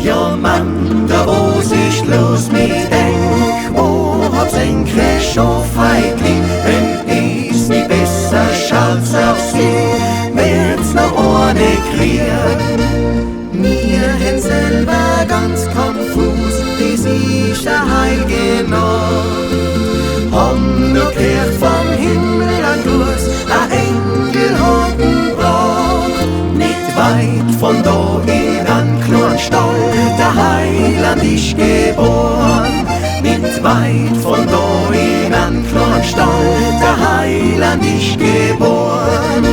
Ja Mann, da wo sich los mit denk, wo hab's enke schon feigling, wenn es nicht besser schaut's auf sie, wird's noch ohne kriegen. Wir haben selber ganz konfus, das ist a heilige Nacht. Haben nur gehört vom Himmel ein Gruß, a Engel hat'n gebracht. Nicht weit von da in einem kleinen Stall, der Heiland ist geboren. Nicht weit von da in einem kleinen Stall, der Heiland ist geboren.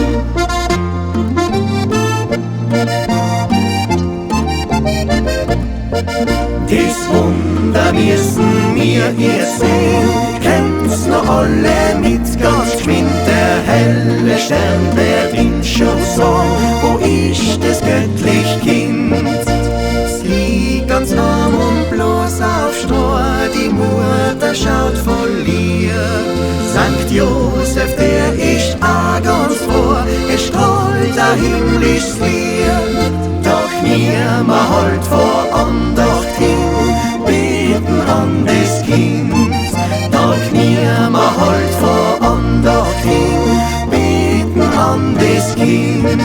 Das Wunder müssen wir erst sehen, kennt's noch alle mit ganz geschwind. Der helle Stern wird uns schon sagen, wo ist das göttlich Kind? Es liegt ganz arm und bloß auf Stroh, die Mutter schaut voll Liebe. Sankt Josef, der ist auch ganz froh, es strahlt ein himmlisches Licht. Doch niemand halt vor Andacht hin, beten an das Kind. Doch niemand halt vor Andacht hin, beten an das Kind.